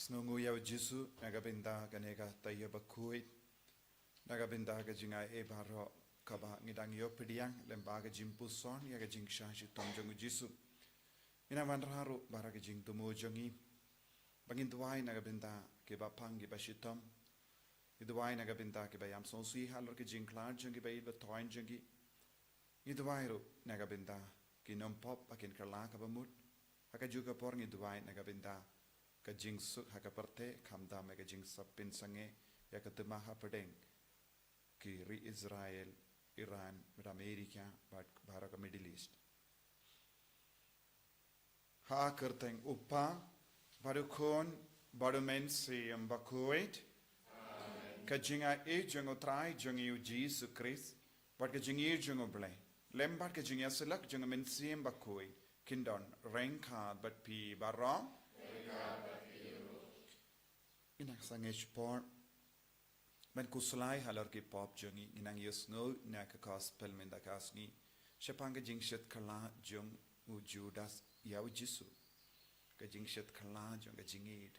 Sngi Jisu nagabinda ganega Taïew Bakhuid nagabinda gajinga ebaro kaba ngidang yo pediang lembaga jimpuson ya gajing shashi tomjong Jisu ina vanraru bara gajing tumu jongi bangin tuwai nagabinda ke bapang ke bashitom iduwai nagabinda ke bayam sonsi halor ke jing klar jongi bayi batoin jongi iduwai ru nagabinda ke nompop akin kerla kabamut haka juga por iduwai nagabinda ka jing suk haka parte kamda me ka jing sapin sange ya ka temaha pedeng ki ri Israel Iran mit Amerika bat baraka Middle East ha kerteng upa baru kon baru men si Bakhuid ka jinga e jongo trai jongi Jisu Christ bat ka jingi jongo blai lembat ka jinga selak jongo men si Bakhuid kindon renka bat pi baram inang sange sport men kuslai halor ki pop jongi inang yusno na ka gospel men da kasni shapanga jingshet kala jong u Judas yaw Jisu ka jingshet kala jong ka jingid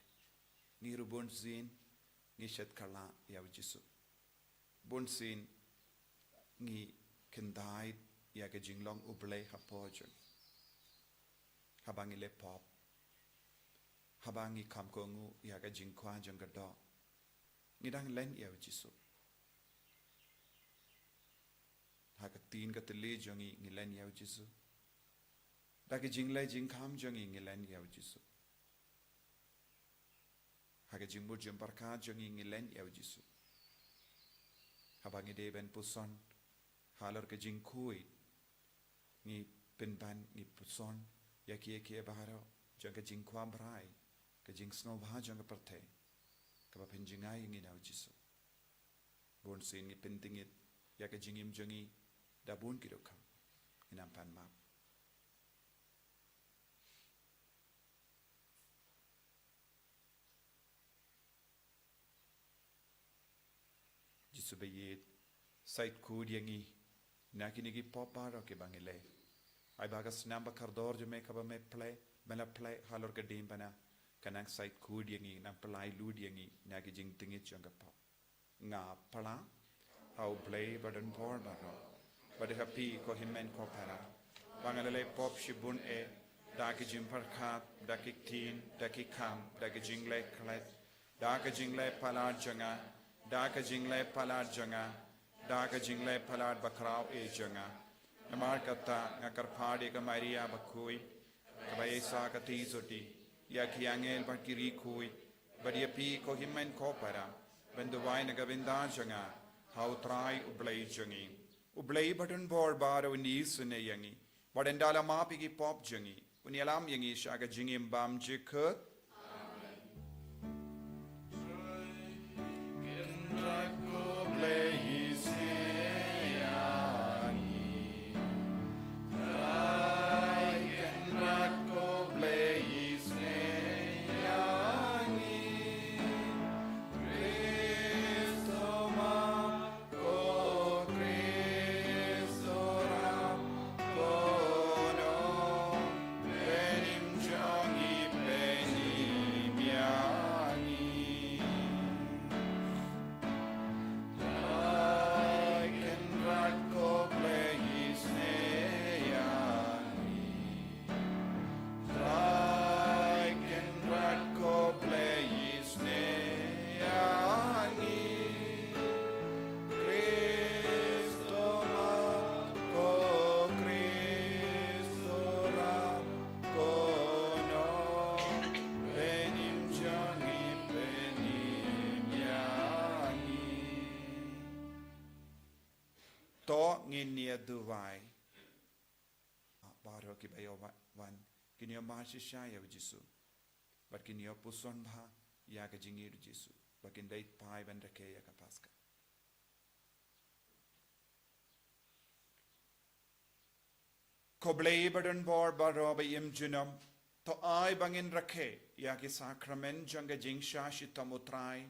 ni rubon zin ni shet kala yaw Jisu bon sin ni kendai ya ka jinglong ublay hapojon habangi le pop habangi kam kongu ya ka jingkwa jong ka do ngidang len yaw Jisu haka tin ka tele jongi ngilen yaw Jisu daki jingle jingkam jongi ngilen yaw Jisu haka jingmur jumparka jongi ngilen yaw Jisu habangi deben puson halor ka jingkui ngi penban ngi puson ya kie baharo jong ka jingkwa brai ka jing snow bha jong ka parte kaba penjingai ngi naw Jisu bon sin ngi pentingit ya ka jingim jongi dabun kirokam inam pan map Jisu bayit sait kud yangi nakinigi poparo ke bangile ay bagas namba kardor jo me kaba me play bela play halor ka dimbana kanang sait kud yangi nang pelai lud yangi nagi jing tingit jong pa nga pala au play badan por baro bade happy ko himmen ko para bangale pop shibun e daki jim parkhat daki tin daki kam daki jingle klet daki jingle pala jonga daki jingle pala jonga daki jingle pala bakrao e jonga amar kata ngakar phadi ka Maria Bakhuid kabayesa ka tizoti ya kiangel bakiri kui badia pi ko himmen ko para benduwai na gabinda jonga how try ublay jongi ublay button board baro ni sune yangi badendala mapi ki pop jongi unialam yangi shaga jingi bam jikut Nginia duwai baro ki bayo wan kinyo marshi shaya Jisu but kinyo puson bha ya ka jingir Jisu bakin dait pai ban rake ya ka paska koblei badan bor baro ba im junam to ai bangin rake ya ki sakrament janga jingsha shitamutrai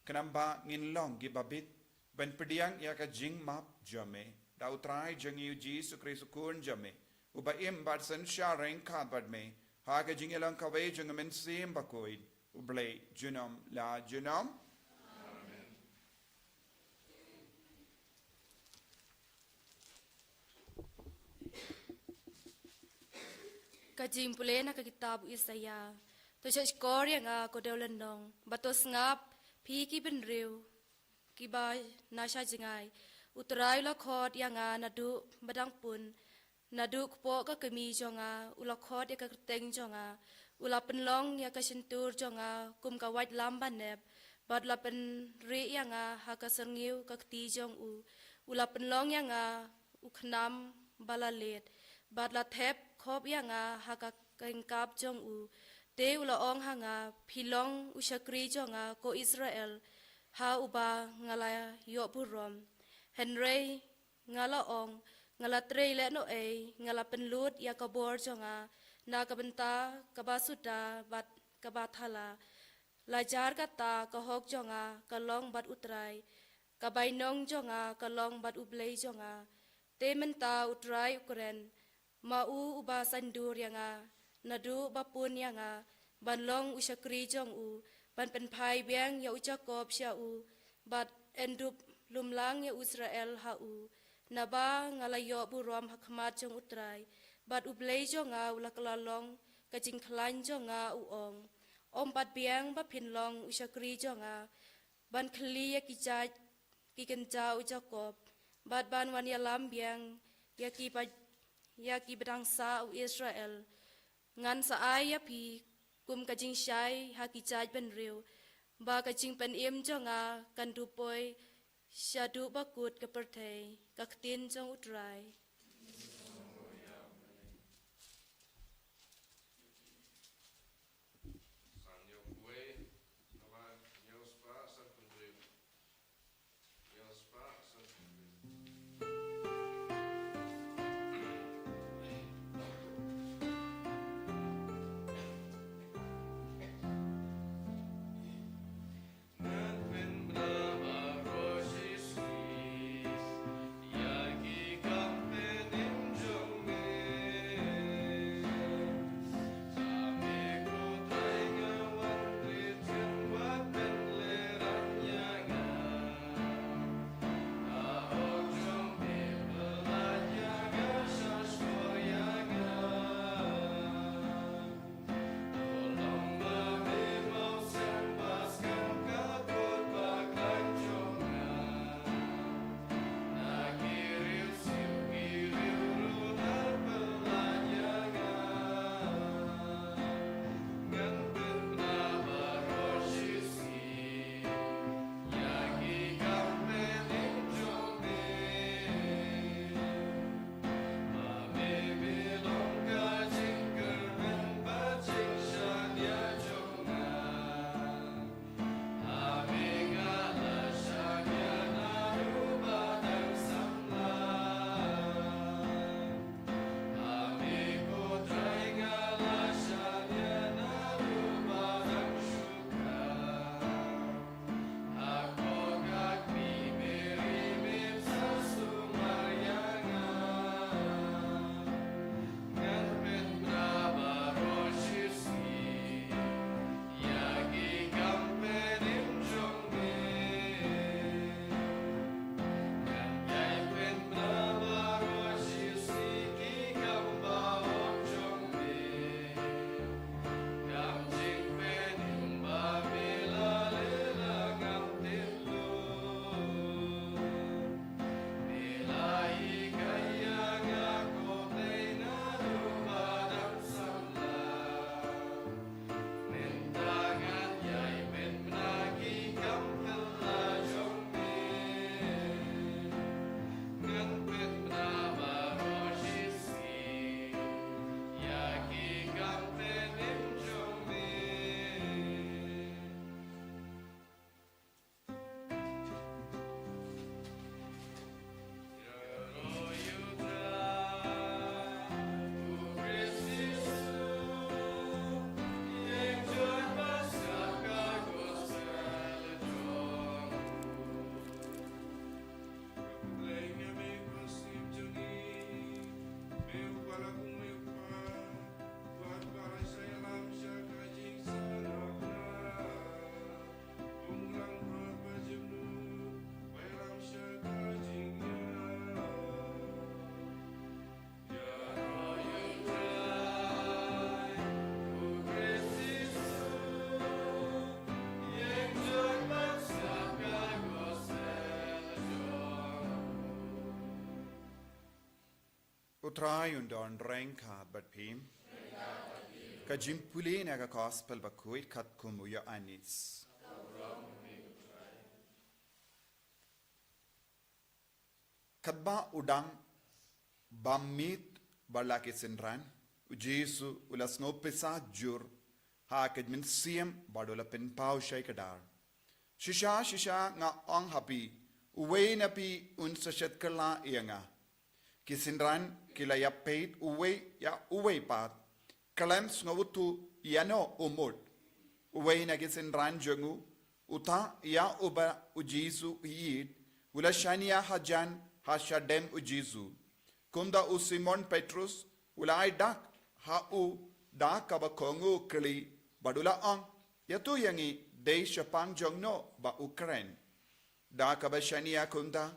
kanamba ngin long gi babit ban pediang ya ka jing map jame Dau try jangi Jisu Christ kun jame uba im bad san shareng ka bad me ha ka jingelang ka we jang men sim Bakhuid Ublay Junom La Junom. Kajing pulih na kitab Isaya. To church Korea nga ko deulandong. Batos ngap pi ki benriu. Kiba nasha jingay. Utray lakhot yang nga nadu badang pun. Nadu kpo ka kemi jonga. Ulakhot ya ka keteng jonga. Ula penlong ya ka sentur jonga. Kum ka white lamban neb. Bad la pen ri yang nga ha ka serniu ka kti jong u. Ula penlong yang nga ukhnam balalet. Bad la thep khop yang nga ha ka kengkap jong u. Te ula ong ha nga pilong usyakri jong nga ko Israel. Ha uba ngala yo burom. Henry ngala ong ngala trei le no e ngala penlut ya kabor jong nga na kabenta kabasuda bat kabathala. Lajar kata kahok jong nga kalong bat utrai. Kabainong jong nga kalong bat ublay jong nga. Te menta utrai ukuren. Mau uba sandur yang nga, nadu bapun yang nga, banlong usyakri jong u, ban penpai biang ya ucakop sya u, bat endup lumlang ya Israel ha u, naba ngalayo burom hakmat jong utrai, bat ublay jong nga ula kelalong, kajing kelan jong nga uong, bat biang ba pinlong usyakri jong nga, ban keli ya kijaj, kikenja ucakop, bat ban wan ya lam biang, ya ki bedangsa u Israel ngan sa aya pi kum kajing syai ha ki jaj ben riu ba kajing pen im jonga kan dupoy syadu bakut ke perthei kaktin jong utrai Campe Utrai undon renkat but pim. Kajimpuli naga gospel Bakhuid kat kumuya anis. Kadba udang bamit balaki sinran. Jisu ulas ngopisa jur. Hakad min siem badola pen pau shay kadar. Shisha nga ong happy. Uwe na pi un sashat kala ianga. Kisinran kila ya paid uwe pat. Kalams nga utu yano umut. Uwe na kisinran jongu. Uta ya uba ujisu iid. Ula shania hajan hashadem ujisu. Kunda u Simon Petrus. Ula ay dak. Ha u dak kaba kongu kli. Badula ang. Yatu yangi. Day Shapang Jongno ba Ukraine. Da kabashania kunda.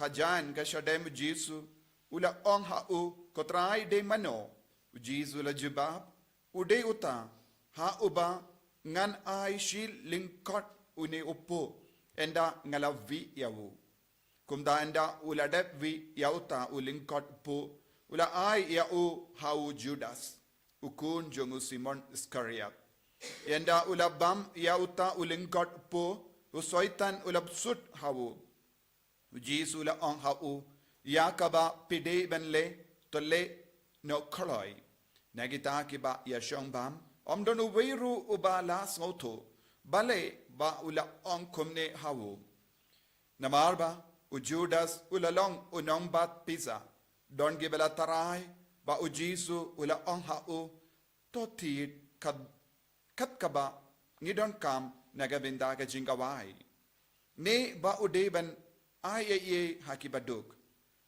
Hajan kashadem Jisu. Ula ong hau kotrai de mano. Jisu la jibab. Ude uta. Ha uba ngan ay shil lingkot une upo. Enda ngalavi yawu. Kumda enda ula depvi yauta ulingkot po. Ula ay yau hau Judas. Ukun jongu Simon Iscariot. Yanda ulabam yauta ulingkot po usoitan ulabsut hawu. Jisu la ong hawu yakaba pide benle tolle no koloi. Nagita kiba yashong bam omdon uweiru ubala sngoto bale ba ula ong kumne hawu. Namarba ujudas ulalong unong bat pizza. Don gibela tarai ba ujisu ula ong hawu totit kad kat kaba ngidon kam nagavinda ka jingawai. Ne ba udeban ayaye hakibaduk.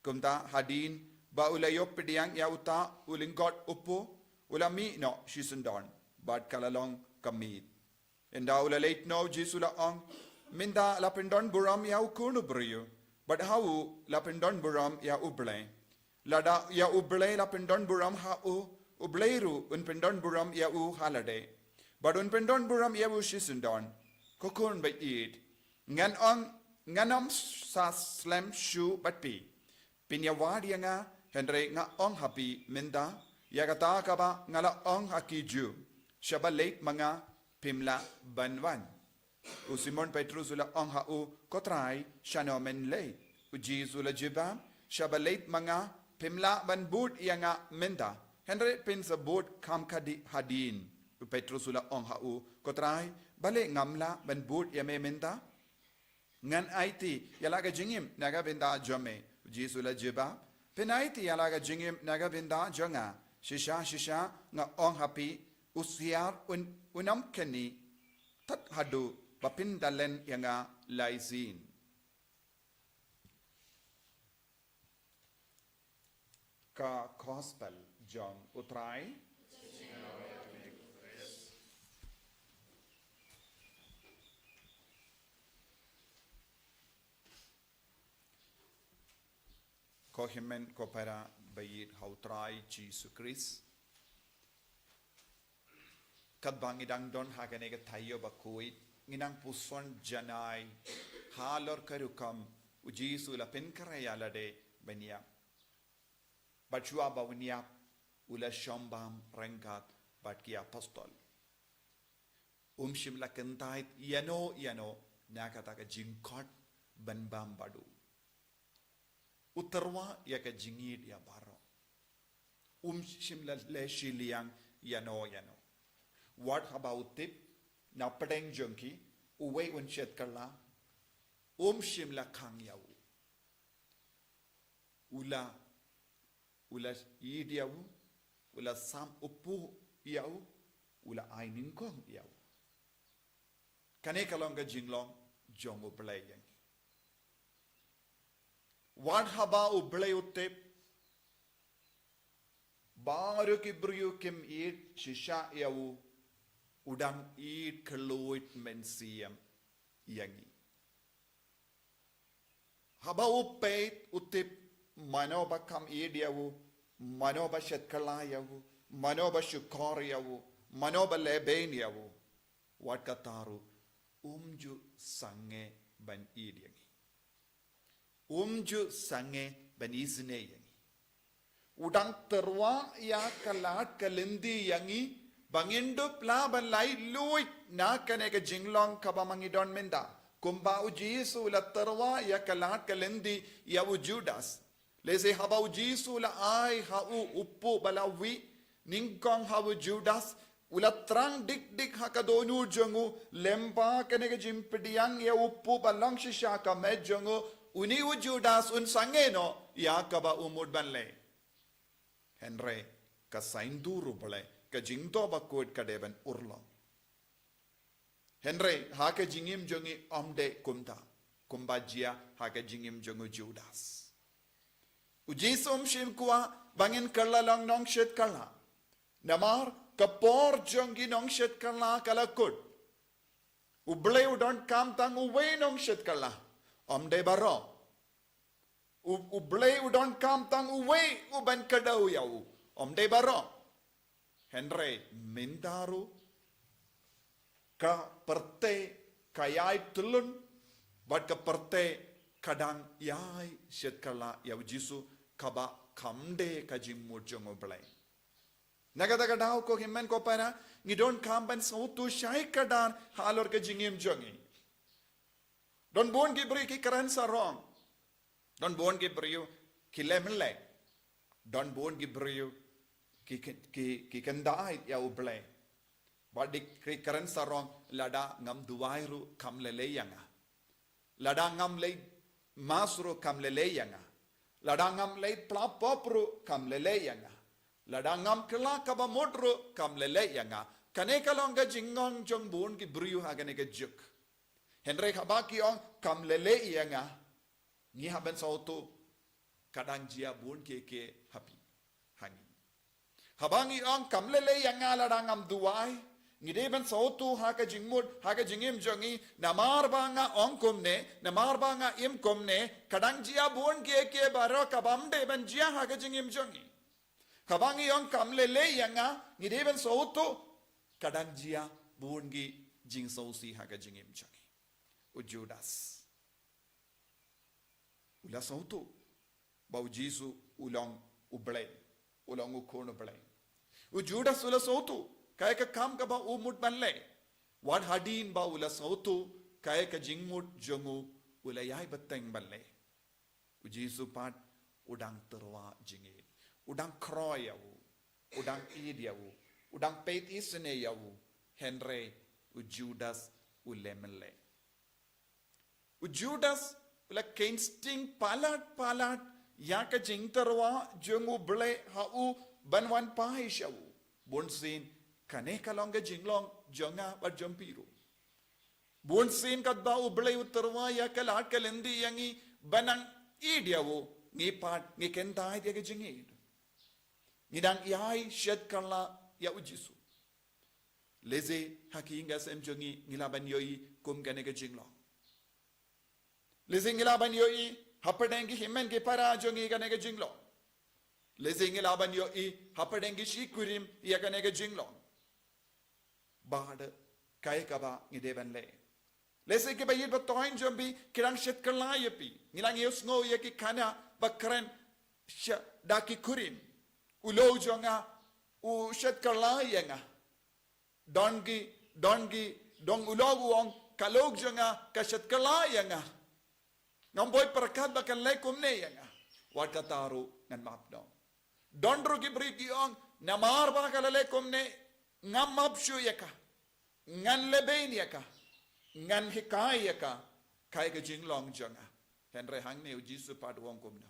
Kumta hadin ba ulayop pidiyang yauta ulingot upo ulami no shisundon. Bad kalalong kamit. Enda ulalate no jisula ong. Minda lapindon buram ya ukunu briyo. But how lapindon buram ya uble. Lada ya uble lapindon buram hau ubleiru unpindon buram ya u halade. But un pendon buram yawu shisundon, kokun ba eat, nganam sa slam shu but pi. Pinyawadi nga, henre nga ong happy minda, yagata kaba ngala ong hakiju, shabalate mga pimla banwan. U Simon Petrus ula ong hau kotrai shanomen lay. U Jisu la jibam, shabalate mga pimla banbud yanga minda, henre pin sa bud kam kadi hadin. Petrus ula ong hau kotrai bale ngamla ban bud yame menta ngan aiti yalaga jingim naga benda jome Jisu la jiba penaiti yalaga jingim naga benda jonga shisha nga ong happy usiar unam keni tat hadu bapindalen yanga laisin. Ka gospel jong utrai Kohimen kopera bayit hautrai Jisu Christ. Kadbang idang don haganega Taïew Bakhuid. Nginang puson janai. Halor karukam. Ujisu la pinkarayala de banyap. Bachua bawanyap. Ula shombam rengat batki apostol. Umshim la kentait yano nakataka jingkot banbam badu. Utarwa yaka jingid ya baro. Shimla le shiliang yano. What about tip? Na padeng junkie, uwe unshet kala. Shimla kang yaw. Ula yid yaw. Ula sam upu yaw. Ula ainin kong yaw. Kane kalonga jinglong jongo playing. What haba ublay utip? Baru kibriyu kim eat shisha yawu udang eat kaluit mensiyam yangi. Haba upait utip manoba kam eat yawu manoba shetkala yawu manoba shukor yawu manoba leben yawu. What kataru umju sange ban eat yangi. Umju sange ban izne yangi. udang terwa ya kalat kalendi yangi bangindup la balai lui na kane ka jinglong kaba mangidon menda kumba u Jisu la terwa ya kalat kalendi ya u Judas lese haba u Jisu la ai ha u uppu balawi ningkong ha u Judas ula trang dik hakadonu jongu lemba kane ka jimpediang ya uppu balang shisha ka medjongu uni u Judas un sangeno ya kaba umud banle Henry ka sainduru bale ka jingto Bakhuid ka deben urlo Henry ha ka jingim jongi omde kumta kumbajia ha ka jingim jongu Judas ujisum shim kuwa bangin kala lang nong shet kala namar kapor jongi nong shet kala kala kud uble udon kam tang uwe nong shet kala omde baro uble udon kam tang uwe uban kadau yau omde baro Henry mindaru ka perte kayai tulun bat ka perte kadang yai shet kala yau Jisu kaba kamde ka jimmu jongo blai nagada kadau ko himmen ko para ngidon kamban sautu shai kadan halor ka jingim jongi don bon gibri ki karan sa wrong don bon gibri ki lemle don bon gibri ki kandai ya uble badik ki karan sa wrong lada ngam duwairu kam lele yanga lada ngam le masru kam lele yanga lada ngam le plapopru kam lele yanga lada ngam kala kaba modru kam lele yanga kane kalonga jingong jong bon ki briu hagane ke juk Henry habaki ong kam lele yanga ni haben sautu kadang jia bon ke happy hangi habangi ong kam lele yanga lada ngam duai ni deben sautu haka jingmud haka jingim jongi namar banga ong kumne namar banga im kumne kadang jia bon ke baro kabam deben jia haka jingim jongi kabangi ong kamlele yanga ni deben sautu kadang jia bungi jing sausi haga jingim changi u Judas ula sautu bau Jisu ulong uble ulong ukono ble u Judas ula sautu kaya ka kam ka ba umut banle wan hadin ba ula sautu kaya ka jingmut jongu ula yai bateng banle u Jisu pat udang terwa jingi udang kroy yawu, udang id yawu, udang peit isene yawu, Henry u Judas u lemele. U Judas ula kensting palat yaka jingtarwa jungu ble hau banwan pahish yawu. Bonsin kane kalonga jinglong jonga ba jompiru. Bonsin kadba u ble utarwa yaka lat kalendi yangi banang id yawu ngi pat ngi kentai yaka jingid. Ngidang iai shed kala ya ujisu. Leze haki inga sem jongi ngilaban yoi kum ganega jinglong. Leze ngilaban yoi hapadengi himen ke para jongi ganega jinglong. Leze ngilaban yoi hapadengi shikurim ya ganega jinglong. Bad kaya kaba ngideban le. Leze ke bayid ba toin jombi kirang shed kala yapi. Ngilang yos ngo yaki kana bakran daki kurim. Ulo jonga u shet kala yenga dongi dong ulog uong kalog jonga ka shet kala yenga ngomboy parakat bakan lekum ne yenga wat kataru ngan mapno dondro ki briki ong namar ba kala lekum ne ngam mapshu yaka ngan lebein yaka ngan hikai yaka kai ka jinglong jonga Henry hang ne Jisu pat wong kumno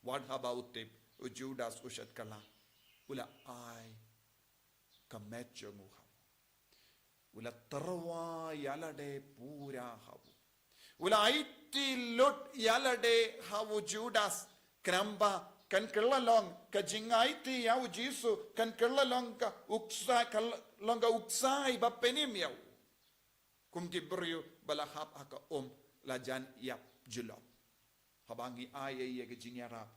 what about tip u Judas ushat kala ula ai kamet jongu hawu ula tarwa yalade pura hawu ula aiti lot yalade hawu Judas kramba kan kellalong ka jingaiti yawu Jisu kan kellalong ka uksa kalonga uksai ba penim yawu kum kibriyo balahap haka lajan yap julop habangi ai ye jingyarap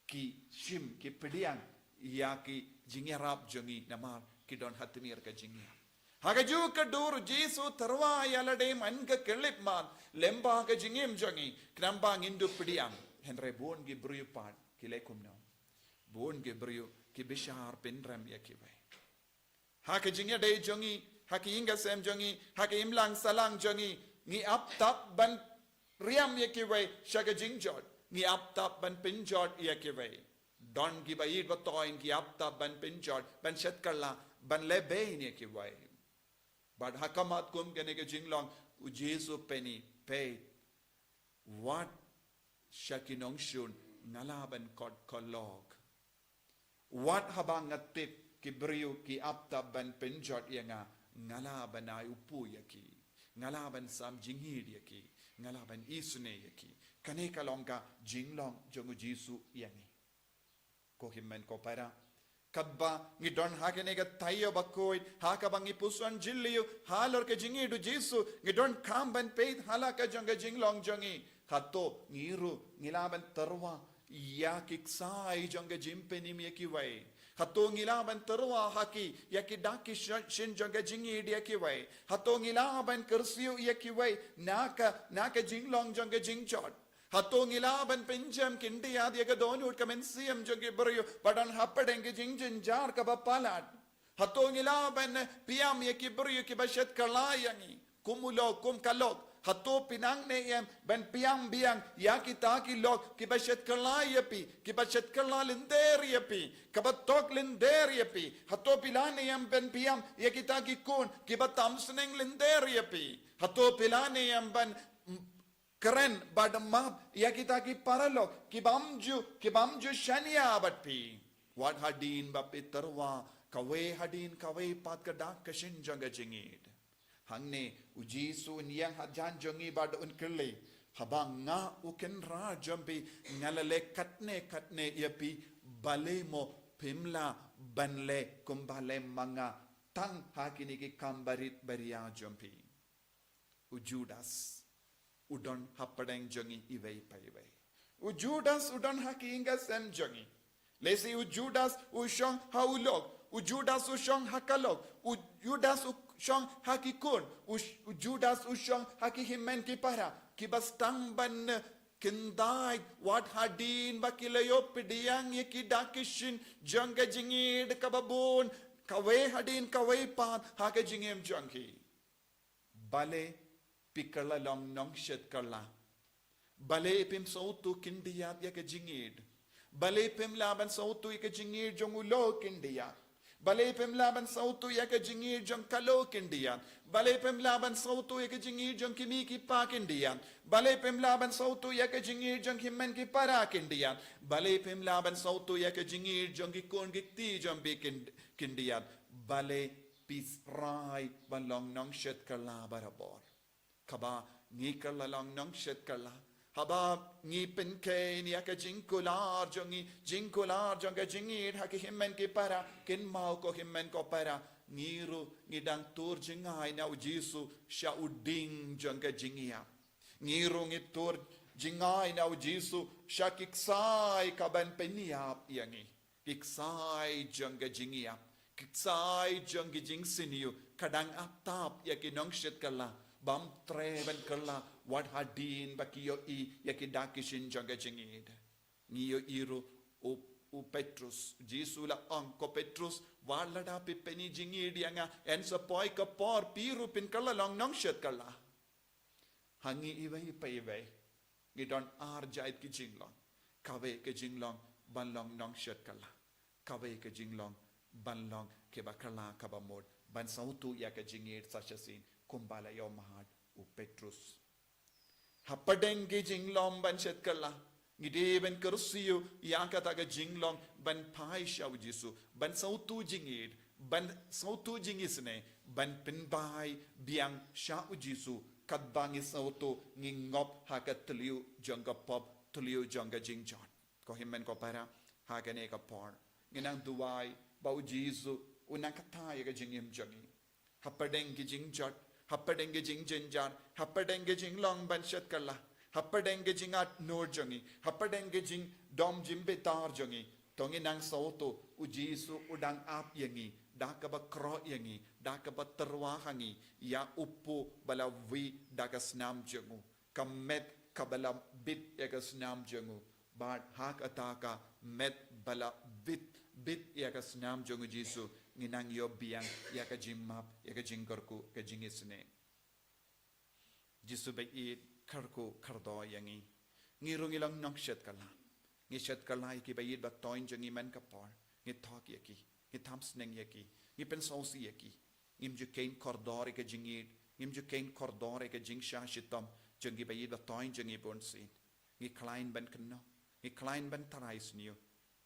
ki shim ki pediang ya ki jingyarap jongi namar ki don hatmir ka jingya hagaju ka dur Jisu tarwa yalade man ka kelip man lemba ka jingim jongi kramba ngindu pediang Henry bon gi brupan ki lekum no bon gebrio ki bishar pinram yakiwe haka jingya day jongi haki inga sem jongi haki imlang salang jongi ngi ap tap ban riam yakiwe shaga jingjot ngi ap tap ban pinjot yakiwe don gi bayid ba toin ki ap tap ban pinjot ban shet kala ban lebe yakiwe but hakamat kum gane ke jinglong u Jisu penny pay what shakinong shun ngalaban kot kolog what habang atip ki brio ki apta ban penjot yanga ngalaban ay upu yaki ngalaban sam jinghid yaki ngalaban isune yaki kane kalongka jinglong jongu Jisu yangi ko himmen ko para kabba ngi don hakene ga Taïew Bakhuid haka bangi pusuan jilliu halor ke jingi du Jisu ngi don kamban peit halaka jonga jinglong jongi hato ngiru ngilaban terwa ya kiksai jonga jimpeni mi kiwai hato ngilaban terwa haki yaki daki shin jonga jingi dia kiwai hato ngilaban kursiu yakiwai naka jinglong jonga jingchot hato ngilaban pinjam kindi adiyaga donut kamensiam jongi brio badan happadenge jingjin jar ka bapalat hato ngilaban piam yaki brio ki bashet kalayangi kumulo kum kalok hato pinang ne yam ban piam biang yaki taki lok ki bashet kalayapi ki bashet kalalinderiapi kabatok linderiapi hato pilane yam ban piam yaki taki kun ki batamsneng linderiapi hato pilane yam ban keren badamab yakita ki paralok kibamju shania batpi what hadin bapi terwa kawe hadin kawe pat kada kashin janga jingid hangne u Jisu niyang hajan jongi bad unkille habanga uken ra jambi ngalale katne yapi balemo pimla banle kumbale manga tang hakini ki kambarit baria jampi u Judas udon happadeng jongi iwei paiwei u Judas udon haki inga sem jongi lesi u Judas u shong haulok u Judas u shong hakalok u Judas u shong haki kun u Judas u shong haki himmen ki para ki bastang ban kindai what hadin bakilayo pidiang yeki dakishin jonga jingid kababun kawe hadin kawe pat hake jingem jongi bale pikala long nong shet kala bale pim sautu kindiyat ya ke jingid bale pim laban sautu ya ke jingid jong ulo kindiyat bale pim laban sautu ya ke jingid jong kalo kindiyat bale pim laban sautu ya ke jingid jong kimi ki pa kindiyat bale pim laban sautu ya ke jingid jong himmen ki para kindiyat bale pim laban sautu ya ke jingid jong ki kon ki ti jong bi kindiyat bale pis rai ban long nong shet kala barabor kaba ngi kala long nong shet kala haba ngi penke ni aka jinkular jonga jingir haki himmen ki para kin mau ko himmen ko para ngiru ngidang tur jingai na u Jisu sha uding jonga jingia ngiru ngi tur jingai na u Jisu sha kiksai kaban peniap yangi kiksai jonga jingia kiksai jonga jingsiniu kadang atap yaki nong shet kala bam treban kala what hadin bakiyo I yakidakishin jonga jingid niyo iru u Petrus Jisu la anko Petrus walada pipeni jingid yanga en sa poi ka por piru pin kala long nong shet kala hangi iwei paiwei gidon ar jait ki jinglong kawe ke jinglong banlong nong shet kala kawe ke jinglong banlong ke bakala kabamod ban sautu yaka jingid sachasin kumbala yo mahad u Petrus happadenge jinglong ban shet kala ngide ben kursiyo yaka taga jinglong ban paisha u Jisu ban sautu jingid ban sautu jingisne ban pinbai biang sha u Jisu kadbangi sautu ngingop hakatliu jonga pop tliu jonga jingjot ko himmen ko para hakane ka por nginang duwai ba u Jisu unakataya ga jingim jongi happadenge jingjot happadenge jingjenjar happadenge jinglong ban shet kala happadenge jingat nur jongi happadenge jing dom jimbe tar jongi tongi nang sauto u Jisu udang ap yangi dakaba kro yangi dakaba terwa hangi ya upu bala wi dagasnam jongu kamet kabala bit yagasnam jongu but hak ataka met bala bit ya ka snam jong Jisu nginang yo biang ya ka jing map ya ka jing karku ka jing isne Jisu ba I karku kardo yangi ngirung ilang nokshet kala ngi shet kala ki ba yid ba toin jong iman ka par ngi talk yaki ngi tam sneng yaki ngi pen sausi yaki ngim ju kain kordor ka jing ngim ju kain kordor ka jing sha shitam jong ba yid ba toin jong I bon sin ngi klein ban kanno ngi klein ban tarais niu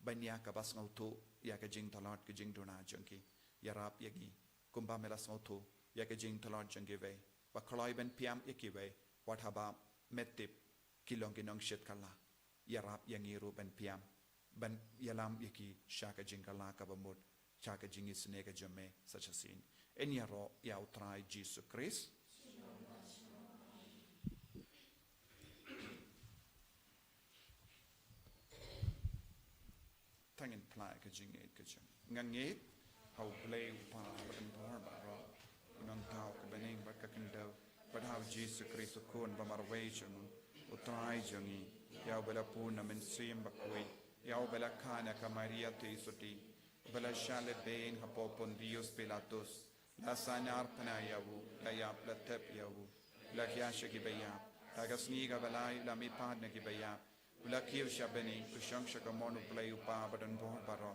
ban ya ka bas ngautu ya ka jing talat ka jing dona jongki yarap yagi kumba melas ngautu ya ka jing talat jongki ve ba kloi ban piam yaki ve wat haba metip kilong kinong shet kala yarap yangi ru ban piam ban yalam yaki shaka jing kala ka bamut shaka jing isne ka jome such a scene en yaro ya utrai Jisu Christ tangin plai ka jingit ka jing ngangit how play pa ban par ba ro nang tao ka bening ba ka kindaw but how Jesus Christ kun ba marway jung utrai jungi yaw bala puna men sim Bakhuid yaw bala kana ka Maria te soti bala shale ben hapopon Dios Pilatus la sanar panayawu la yap la tep yawu la kyasha ki bayap tagasni ga balay la mi padna ki bayap la kiw shabani kushang shagamonu play upa badan bo baro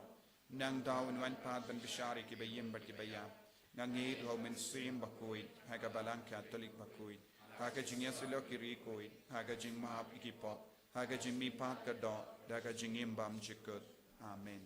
nang daw in wan pad ban bishari ki bayim bat ki bayap ngangit ho men sim Bakhuid haga balang Catholic Bakhuid haga jingya silo ki rikoid haga jing mahap ikipop haga jing mi pat ka do daga jingim bam chikut amen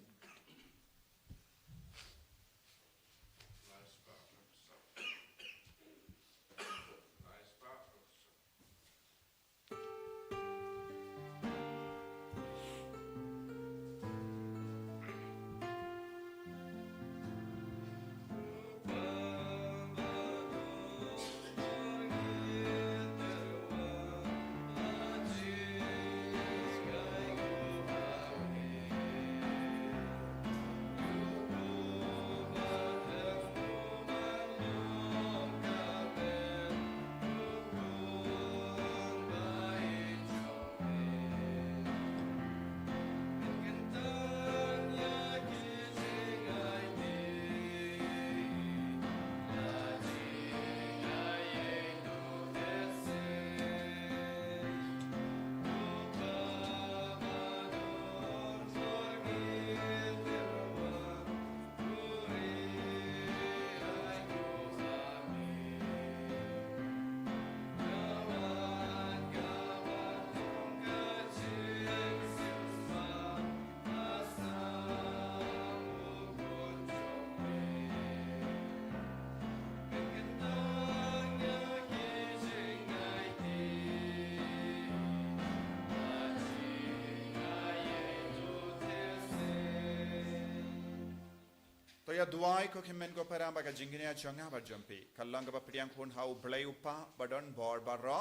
to ya duai ko kimen ko para ba ka jingine changa ba jumpi kallang ba priang khon hau blai upa badon bor barro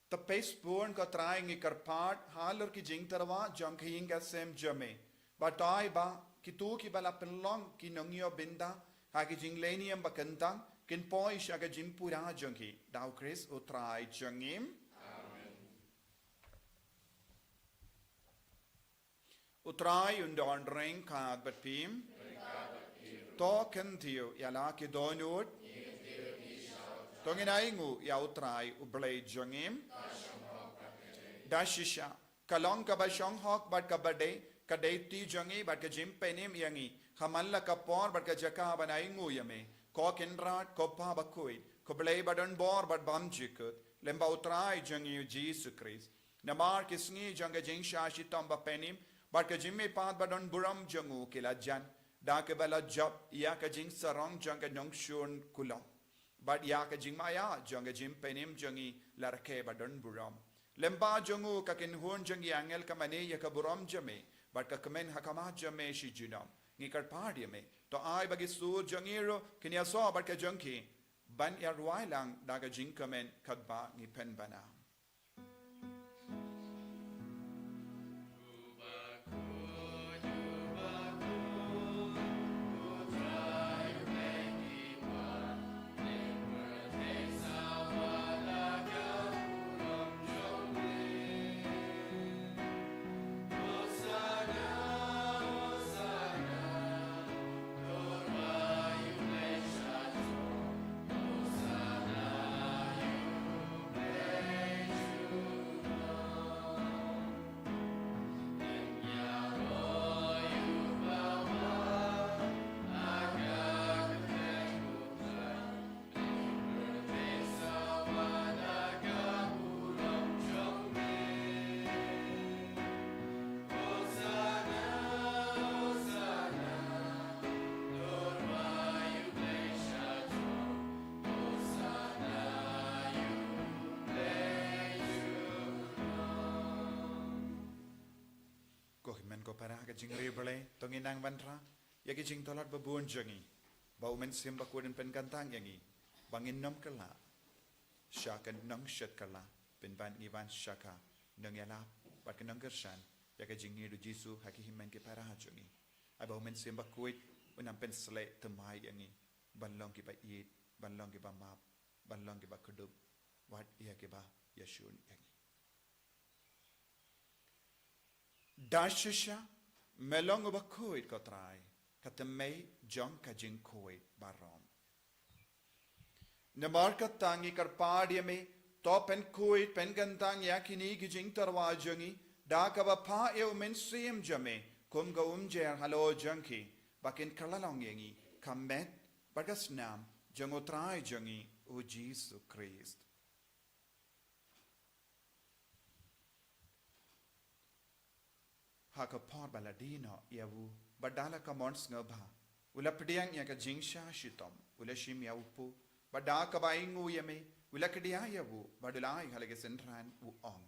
the pace born ko trying ikar part halor ki jing tarwa jong khing ga sem jame ba tai ba ki tu ki bala pelong ki nongyo binda ha ki jing lenium ba kantang kin poi shaga jim pura jongki dau Chris utrai jongim utrai undon ring kad batpim to kentiu yala ki donut tonginai ya utrai ublai jongim dashisha kalong ka ba shong hok bat ka bade kadai ti jongi bat ka jim penim yangi hamalla ka por bat ka jaka banai ngu yame ko kinrat ko pa Bakhuid ko blai badon bor bat bam jikut lemba utrai jongi Jesus Christ namar kisngi jonga jing shashi tamba penim bat ka jimmi pat badon buram jongu kilajan da ke bala job ya ka jing sarong jonga nong shun kula bat ya ka jing maya jonga jim penim jongi larke badon buram lemba jongu ka kin hun jongi angel kamane ya ka buram jame bat ka kamen hakama jame shi junam ngikar party me to ai bagi sur jongiro kinya so bat ka jongki ban ya ruai lang daga jing kamen kadba ngi pen bana Make ka jing rebele tongin nang bantra ya ki jing tolat babun jangi bau men sim bakudin pen kantang yangi bangin nom kala syakan nang syat kala pen ban ivan syaka nang yala bat kenang gersan ya ka jing du Jisu haki himen ke para jangi ai bau men sim Bakhuid unam pen sle temai yangi banlong ki ba yit banlong ki ba map banlong ki ba kudup wat iya ki ba yashun yangi Dashisha melong Bakhuid ko try katamay jong ka jing Bakhuid barom namar ka tangi karpadi me to pen Bakhuid pen gantang yakini ki jing tarwa jangi da ka ba pa eu men sim jame kum ga jer halo janki bakin kalalong yangi kamet bagas nam jango try jangi o Jisu Christ haka por baladino yawu badala ka mons ngaba ula pediang ya ka jingsha shitom ula shim ya upu bada ka baingu yame ula kedia yawu badulai halage sentran u ong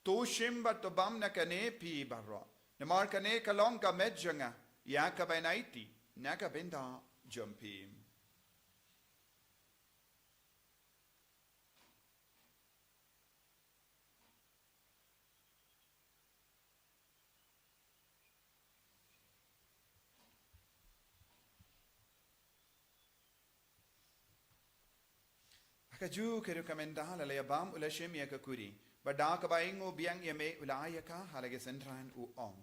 to shim bat bam na kane pi barro na mar kane ka long ka medjanga ya ka bainaiti na ka benda jumpim Kaju keru kamendala le bam ula shemia ka kuri bada ka baingo biang yame ula ayaka halage sentran u ong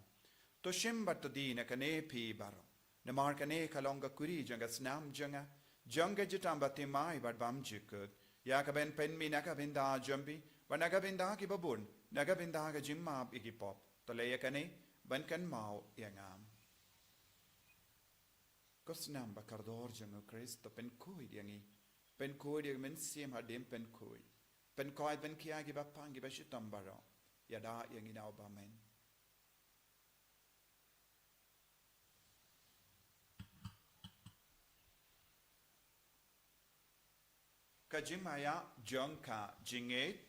to shem batodi na kane pi baro na mar kane kalonga kuri janga snam janga jitam batimai bad bam jikut ya ka ben pen mi na ka benda jambi wana ka benda ki babun na ka benda ka jimma ikipop to le yakane ban kan mau yangam ko snam bakardor janga Christ to pen kui yangi pen koi dia men sim hadim pen koi pen kia gi bapang gi bashitam baro yada yang inau bamen kajimaya jongka jinget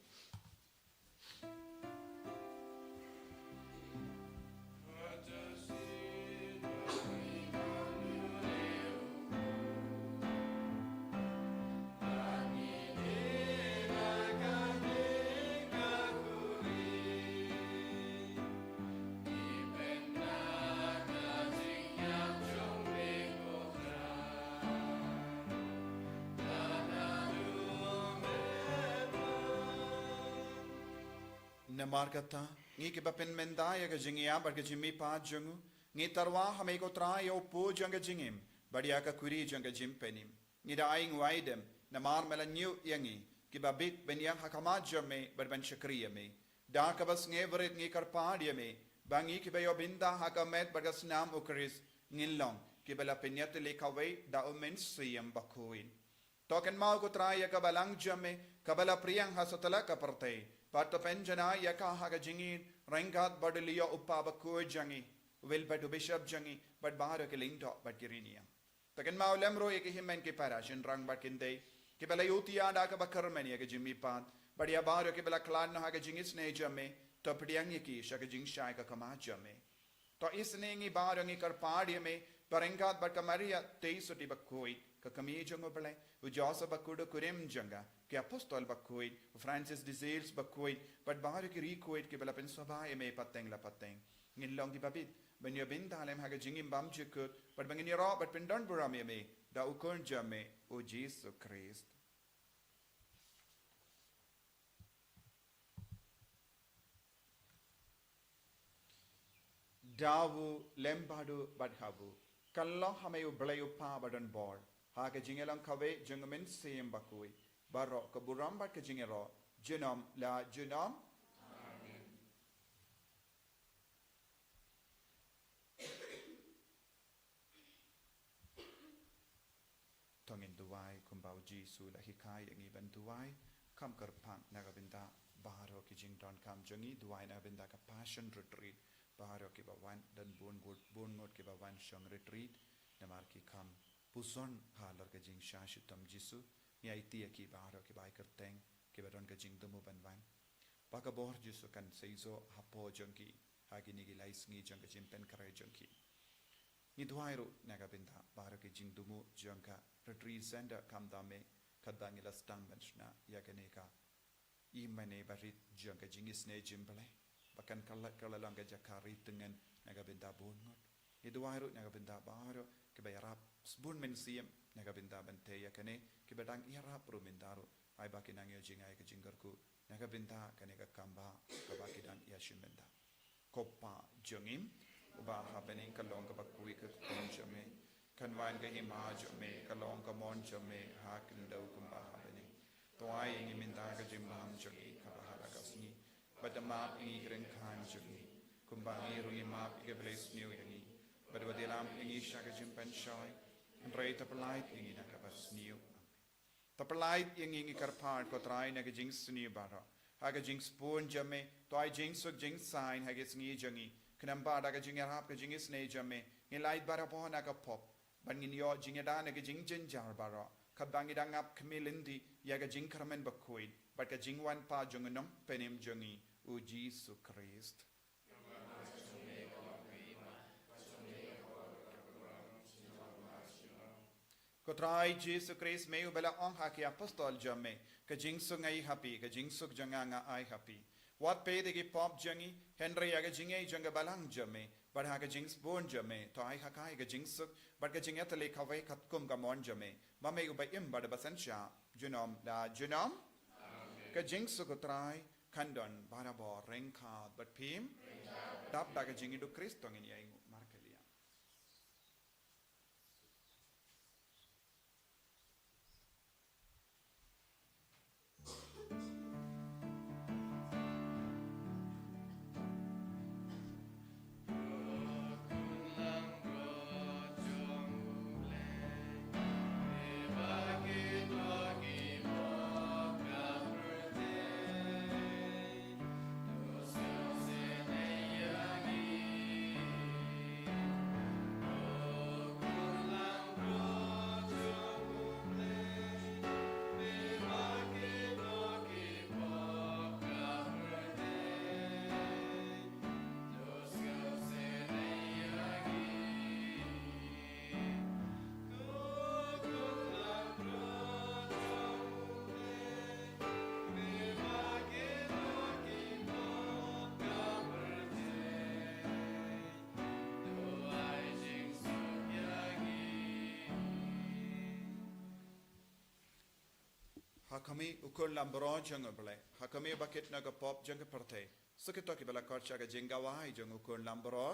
Namarkata ngi ke bapen mendaya ga jingia bar ga jimmi pa jungu ngi tarwa hame ko tra yo po janga jingim badia ka kuri janga jimpenim ngi da aing waidem namar mela new yangi ki babit ben yang hakama jamme bar ben shakriya me da ka bas nge vret ngi karpadia me bangi ki bayo binda hakamet bar ga snam Ïukharist ngilong ki bala penyat le kawe da omen siyam Bakhuid token mau ko tra ya ka balang jamme kabala priyang hasatala ka parte Pato penjana yaka haga jingin rangat badaliya uppa Bakhuid jangi will but bishop jangi but bahar ke lingto but kirinia taken maulem ro ek himen ke parashin rang bakinde ke bela yutia da ka bakarmani ke jimmi pat but ya bahar ke bela klan no haga jingis ne jamme to pdiang ki shaka jing shai ka kama jamme to isne ngi bahar ngi kar padi me parengat but kamaria teisoti Bakhuid ka kami jango bele u josa bakudo kurim janga ke apostol Bakhuid Francis de Sales Bakhuid but bahar ki recoid ke bela pen soba me pateng la pateng ngin long di babit ben yo bin dalem haga jingim bam jikut but bangin ro but pen don buram me da ukon jamme o Jisu Christ dawu lembadu badhabu kallo hamayu blayu pa badan bor haga jingelang kawe jungamin siyam Bakhuid Barro ke burambat ke jingero junam la junam amen tongin duwai kumbau Jisu la hikai yangi ban duwai kam karpang nagabinda baharo ki jingdon kam jangi duwai nagabinda ka passion retreat baharo ki bawan dan bon ngot ki bawan shong retreat namar ki kam puson halar ka jing shashitam Jisu Nyai tia ki baharo ki bai kerteng ki badon ka jing demu ban ban baka bor Jisu kan seizo hapo jongki haginigi lais ngi jang jimpen kare jangki ni duairu naga binda barake jingdumu jangka represent kamdame kadbangi la Sdang benchna yaganeka imane barit jangka jingisne jimble bahkan kalalanga jakari dengan naga binda bungot ni duairu naga binda baro kebayarap sbun mensiam naga binda bante yakane kebadang irap rumindaru ai bakinang yo jingai ke jinggarku naga binda kaneka kamba kabakidang yashimenda Kopa jongim uba happening kalong ka Bakhuid ka konjame kanwan ka hima jame kalong ka mon jame hakin daw kumba happening toai ingi minta ka jimbam jogi kabahara kasni badama ingi kren khan jogi kumba ngi rungi map ike place new yangi badwadilam ingi shaka jimpan shoy rei tapalait ingi nakabas new tapalait ingi karpart ko try na ka jing suni bara haga jing spoon jame toy jing suk jing sign haga sngi jangi knamba daga jing harap ka jing isne jame ngilait bara po na ka pop bangin yo jing da na ka jing jin jar bara kabangi dangap kmilindi yaga jing karmen Bakhuid but ka jing wan pa jungunong penim jangi u Jisu Christ ko try Jisu Christ meu bela ong haki apostol jame ka jing sungai happy ka jing suk janganga ai happy what pay the pop jangi Henry aga jingai janga balang jame but ha ka jing spoon jame to ai hakai ka jing suk but ka jing atale kawai katkum ka mon jame mame u ba im ba basan sha junom da junom ka jing suk try kandon barabo renka but pim dap da ka jingi do Kristo ngin yai markelia hakami ukul lambro janga bale hakami bakit naga pop janga parte sukito ki bala korcha ga jinga wai jang ukul lambro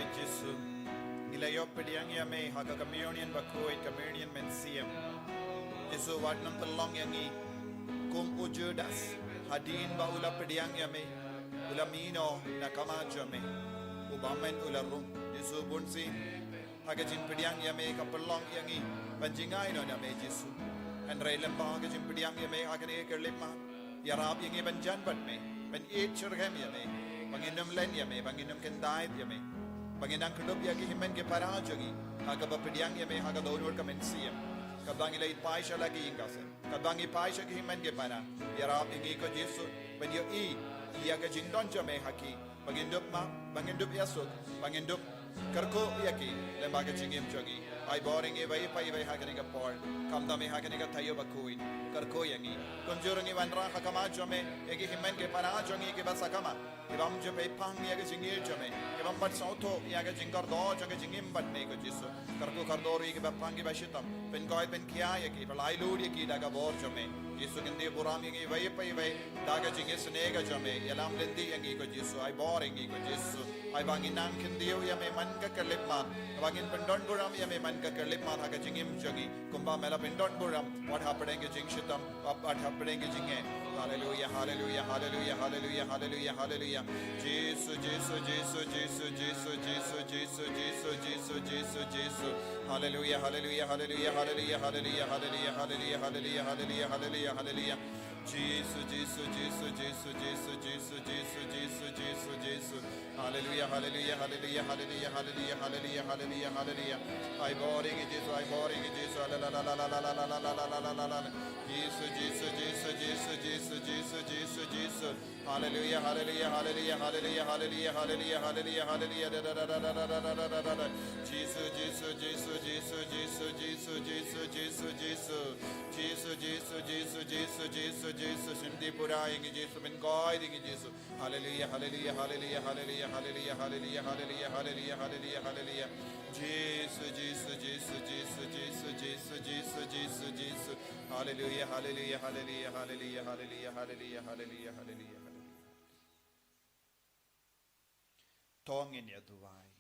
Sai Jisu. Ilayo pediang yame haga communion Bakhuid communion mensiam. Jisu watnam telong yangi kum ujudas hadin ba ula pediang yame ula mino nakama jame ubamen ula rum Jisu bunsi haga jin pediang yame kapelong yangi banjingai no yame Jisu andre lemba haga jin pediang yame haga ne kerlima yarab yangi banjan bat me ban eat churgam yame banginum len yame banginum kendai yame Banginang kenup yagi himen ke parajagi haga bapediang yame haga donor kamensiam kabang ilay paisha lagi ingkasen kabang ipaisha ki himen ke para yarab ingi ko Jisu ben yo yaga jingdon jame haki bangindup yasuk bangindup karko yaki lembaga jingim jogi ai boring e vai pai vai haga ni por kamda me haga ni Taïew Bakhuid karko yangi konjurang i wanra hakama jame yagi himen ke parajangi ke basakama Ibam jame pang yaga jingir jame ibam bat sauto yaga jingar do jaga jingim bat ne ko Jisu karko kardori ke bapang ke bashitam ben goi ben kia yaki balai ludi ki daga bor jame Jisu kindi buram yangi vai pai vai daga jingis nega jame yalam lendi yangi ko Jisu ai boring ko Jisu ai bangin nang kindi yame man ka kalipma bangin pendon buram yame man ka kalipma haga jingim jogi kumba mela pendon buram what happening ke jing shitam what happening ke jinge hallelujah hallelujah hallelujah hallelujah hallelujah hallelujah Jisu Jisu Jisu Jisu Jisu Jisu Jisu Jisu Jisu Jisu Jisu hallelujah hallelujah hallelujah hallelujah hallelujah hallelujah hallelujah hallelujah hallelujah hallelujah hallelujah Jisu Jisu Jisu Jisu Jisu Jisu Jisu Jisu Jisu Jisu hallelujah hallelujah hallelujah hallelujah hallelujah hallelujah hallelujah hallelujah ai boring Jisu la la la la la la la la la la la la Jisu Jisu Jisu Jisu Jisu Jisu Jisu Jisu hallelujah hallelujah hallelujah hallelujah hallelujah hallelujah hallelujah hallelujah da da da da da da da da da da Jisu Jisu Jisu Jisu Jisu Jisu Jisu Jisu Jisu Jisu Jisu Jisu Jisu Jisu Jisu Sindi purai ngi Jisu ben goi ngi Jisu hallelujah hallelujah hallelujah hallelujah hallelujah hallelujah hallelujah hallelujah hallelujah hallelujah Jisu Jisu Jisu Jisu Jisu Jisu Jisu Jisu Jisu hallelujah hallelujah hallelujah hallelujah hallelujah hallelujah hallelujah hallelujah Tongin ya tuwai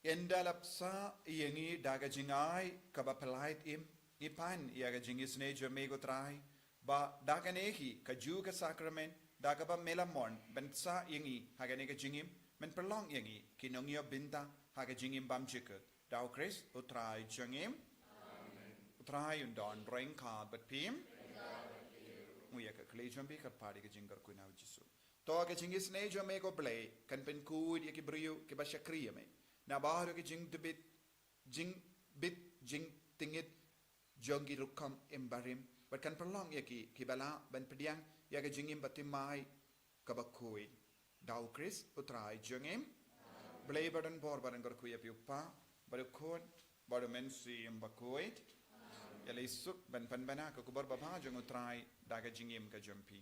Endalapsa iyangi daga jingai kabapalait ipan iaga jingis ne jamego trai ba daga nehi kaju ka sacrament daga ba melamon bensa iyangi haga ka jingim men perlong iyangi kinongyo binta haga jingim bamjika dau Chris utrai jangim utrai undon rengka bat pim Muya ka klejam bi ka pari ka jingar ku na Jisu to ka jingis ne jamego play kan pen kud yaki brio ke ba shakriya me na baharo ke jing debit jing tingit jongi rukam embarim but kan perlong yaki kibala ban pediang yaga jingim batimai Bakhuid dau Chris utrai jangim blay badan bor badan gar ku yapi uppa baru kon baru mensi Bakhuid yalai sup ban panbana ka kubar baba jang utrai daga jingim ka jampi